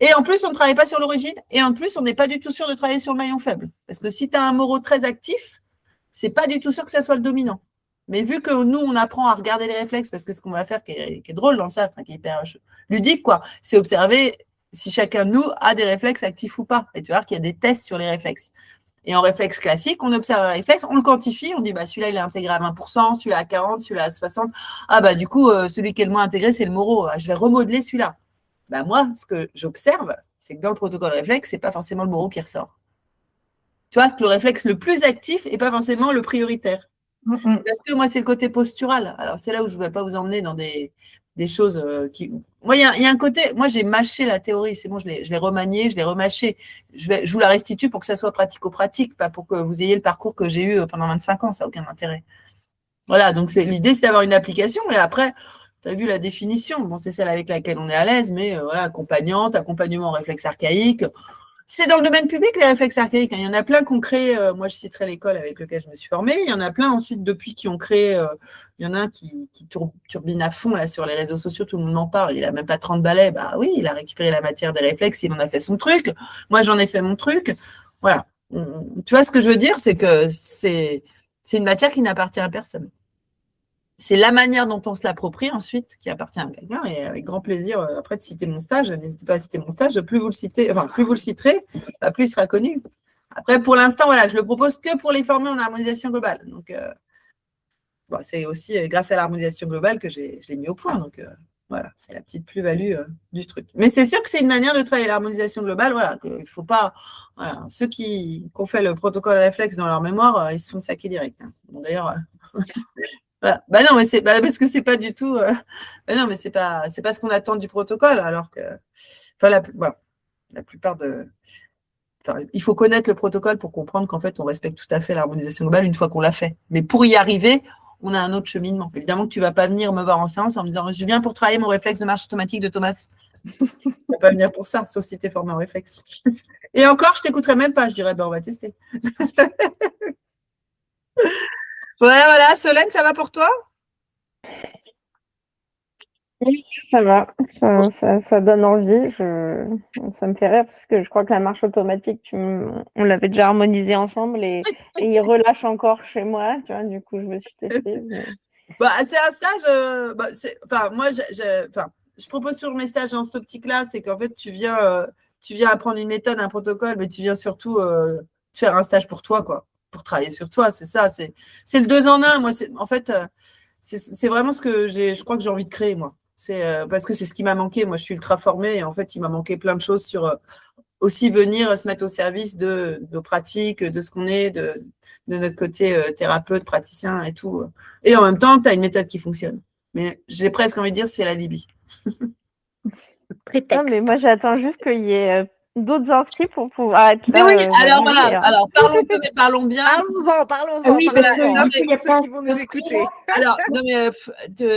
Et en plus, on ne travaille pas sur l'origine, et en plus, on n'est pas du tout sûr de travailler sur le maillon faible. Parce que si tu as un moro très actif, ce n'est pas du tout sûr que ça soit le dominant. Mais vu que nous, on apprend à regarder les réflexes, parce que ce qu'on va faire qui est drôle dans le salle, qui est hyper ludique, quoi, c'est observer si chacun de nous a des réflexes actifs ou pas. Et tu vas voir qu'il y a des tests sur les réflexes. Et en réflexe classique, on observe un réflexe, on le quantifie, on dit celui-là il est intégré à 20%, celui-là à 40%, celui-là à 60%. Ah du coup, celui qui est le moins intégré, c'est le moro. Je vais remodeler celui-là. Moi, ce que j'observe, c'est que dans le protocole réflexe, c'est pas forcément le moro qui ressort. Tu vois, que le réflexe le plus actif n'est pas forcément le prioritaire. Parce que moi, c'est le côté postural. Alors, c'est là où je ne vais pas vous emmener dans des des choses qui… Moi, il y a un côté… Moi, j'ai mâché la théorie. C'est bon, je l'ai remaniée, je l'ai remâchée. Je vous la restitue pour que ça soit pratico-pratique, pas pour que vous ayez le parcours que j'ai eu pendant 25 ans. Ça n'a aucun intérêt. Voilà, donc l'idée, c'est d'avoir une application. Et après, tu as vu la définition. Bon, c'est celle avec laquelle on est à l'aise, mais voilà, accompagnante, accompagnement en réflexe archaïque. C'est dans le domaine public, les réflexes archaïques. Il y en a plein qui ont créé, moi je citerai l'école avec laquelle je me suis formée, il y en a plein ensuite depuis qui ont créé, il y en a un qui turbine à fond là sur les réseaux sociaux, tout le monde en parle, il n'a même pas 30 balais, bah oui, il a récupéré la matière des réflexes, il en a fait son truc, moi j'en ai fait mon truc, voilà. Tu vois ce que je veux dire, c'est que c'est une matière qui n'appartient à personne. C'est la manière dont on se l'approprie ensuite qui appartient à quelqu'un. Et avec grand plaisir, après de citer mon stage, n'hésitez pas à citer mon stage, plus vous le citerez, plus il sera connu. Après, pour l'instant, voilà, je le propose que pour les former en harmonisation globale. Donc, c'est aussi grâce à l'harmonisation globale que je l'ai mis au point. Donc, voilà, c'est la petite plus-value du truc. Mais c'est sûr que c'est une manière de travailler l'harmonisation globale. Voilà, il ne faut pas… Voilà, ceux qui ont fait le protocole réflexe dans leur mémoire, ils se font saquer direct. Hein. Bon, d'ailleurs… Voilà. Bah non, mais parce que c'est pas du tout. Non, mais c'est pas ce qu'on attend du protocole, alors que, voilà, la plupart de. Il faut connaître le protocole pour comprendre qu'en fait, on respecte tout à fait l'harmonisation globale une fois qu'on l'a fait. Mais pour y arriver, on a un autre cheminement. Évidemment que tu vas pas venir me voir en séance en me disant, je viens pour travailler mon réflexe de marche automatique de Thomas. Tu vas pas venir pour ça, sauf si tu es formé en réflexe. Et encore, je t'écouterai même pas. Je dirais, on va tester. Voilà, Solène, ça va pour toi? Oui, ça va, ça donne envie. Ça me fait rire parce que je crois que la marche automatique, on l'avait déjà harmonisé ensemble et il relâche encore chez moi, tu vois, du coup, je me suis testée. Mais… c'est un stage, moi, je propose toujours mes stages dans cette optique-là, c'est qu'en fait, tu viens apprendre une méthode, un protocole, mais tu viens surtout faire un stage pour toi, quoi, pour travailler sur toi, c'est ça, c'est le 2 en 1. Moi, en fait, c'est vraiment ce que je crois que j'ai envie de créer, moi. C'est parce que c'est ce qui m'a manqué. Moi, je suis ultra formée et en fait, il m'a manqué plein de choses sur aussi venir se mettre au service de nos pratiques, de ce qu'on est, de notre côté thérapeute, praticien et tout. Et en même temps, tu as une méthode qui fonctionne. Mais j'ai presque envie de dire c'est la Libye. Non, mais moi, j'attends juste qu'il y ait d'autres inscrits pour pouvoir être là. Oui, alors voilà. Alors, parlons peu, mais parlons bien. Parlons-en. Oui, parce voilà, qu'il y a ceux qui vont nous écouter. Alors, non, mais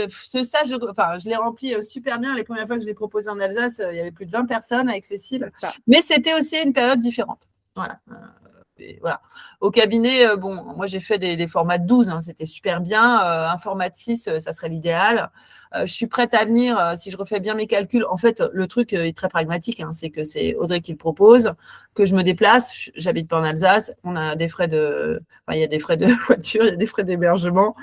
ce stage, je l'ai rempli super bien. Les premières fois que je l'ai proposé en Alsace, il y avait plus de 20 personnes avec Cécile. Mais c'était aussi une période différente. Voilà. Et voilà. Au cabinet, moi j'ai fait des formats de 12, hein, c'était super bien. Un format de 6, ça serait l'idéal. Je suis prête à venir si je refais bien mes calculs. En fait, le truc est très pragmatique, hein, c'est que c'est Audrey qui le propose, que je me déplace. J'habite pas en Alsace, on a des frais il y a des frais de voiture, il y a des frais d'hébergement,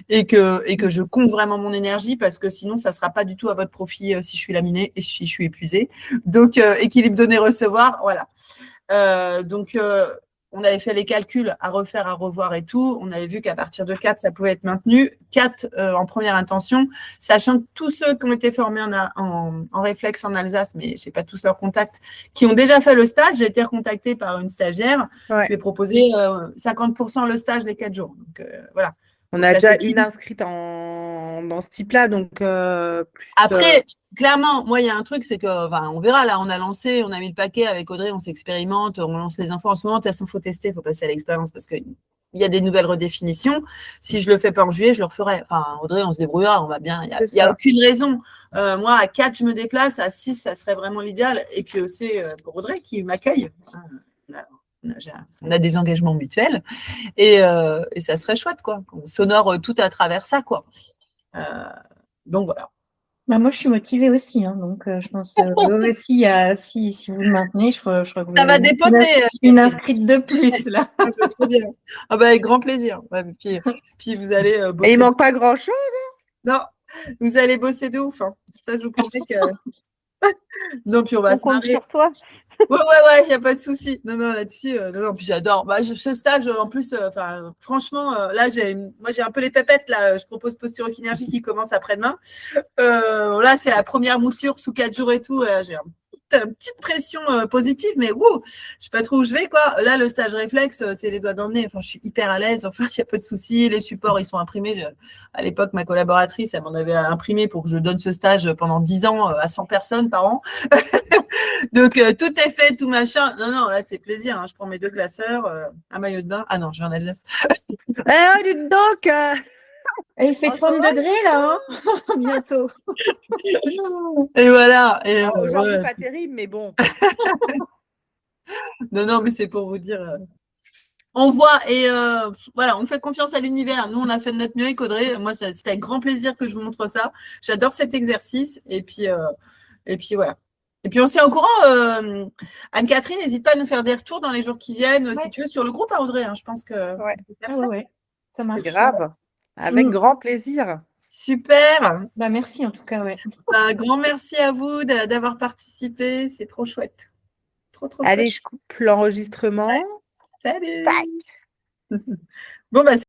et que je compte vraiment mon énergie parce que sinon ça sera pas du tout à votre profit si je suis laminée et si je suis épuisée. Donc équilibre donner-recevoir, voilà. On avait fait les calculs à refaire, à revoir et tout. On avait vu qu'à partir de 4, ça pouvait être maintenu. 4 en première intention, sachant que tous ceux qui ont été formés en réflexe en Alsace, mais je n'ai pas tous leurs contacts, qui ont déjà fait le stage, j'ai été recontactée par une stagiaire. Ouais. Je lui ai proposé 50% le stage les 4 jours. Donc, voilà. On a déjà une inscrite dans ce type-là, donc Après, clairement, moi, il y a un truc, c'est que, on verra, là, on a lancé, on a mis le paquet avec Audrey, on s'expérimente, on lance les infos. En ce moment, il faut tester, il faut passer à l'expérience parce qu'il y a des nouvelles redéfinitions. Si je le fais pas en juillet, je le referai. Audrey, on se débrouillera, on va bien. Il n'y a aucune raison. Moi, à 4, je me déplace, à 6, ça serait vraiment l'idéal. Et puis aussi, pour Audrey qui m'accueille. On a des engagements mutuels et ça serait chouette, quoi. On s'honore tout à travers ça, quoi. Donc, voilà. Bah, moi, je suis motivée aussi, hein, donc je pense que si vous le maintenez, je crois que ça va dépoter. Une inscrite de plus, là. C'est trop bien. Avec grand plaisir. Ouais, puis vous allez bosser. Et il manque pas grand-chose, hein? Non, vous allez bosser de ouf. Hein. Ça, je vous promets que… Non, puis on va se marrer. Sur toi. Ouais, il n'y a pas de souci. Non, là-dessus, non, puis j'adore. Ce stage, en plus, franchement, là, moi, j'ai un peu les pépettes, là. Je propose Posturokinergie qui commence après-demain. Là, c'est la première mouture sous 4 jours et tout. J'ai un petite pression positive, mais je sais pas trop où je vais, quoi. Là, le stage réflexe, c'est les doigts dans le nez. Enfin, je suis hyper à l'aise. Enfin, il n'y a pas de souci. Les supports, ils sont imprimés. À l'époque, ma collaboratrice, elle m'en avait imprimé pour que je donne ce stage pendant 10 ans à 100 personnes par an. Donc, tout est fait, tout machin. Non, là, c'est plaisir. Hein. Je prends mes 2 classeurs, un maillot de bain. Ah non, je vais en Alsace. Dites donc, Il fait 30 degrés là, hein bientôt. Et voilà. Et, aujourd'hui, ouais. pas terrible, mais bon. Non, mais c'est pour vous dire. On voit et voilà, on fait confiance à l'univers. Nous, on a fait de notre mieux avec Audrey. Moi, c'est avec grand plaisir que je vous montre ça. J'adore cet exercice. Et puis voilà. Et puis, on s'est au courant. Anne-Catherine, n'hésite pas à nous faire des retours dans les jours qui viennent, si tu veux, sur le groupe, à Audrey. Hein, je pense que Ouais. on peut faire ça. Ouais, ça marche. Grave. Avec grand plaisir. Super. Bah, merci en tout cas, ouais. Un grand merci à vous d'avoir participé. C'est trop chouette. Trop Allez, chouette. je coupe l'enregistrement. Salut. Tac. Bon, bah,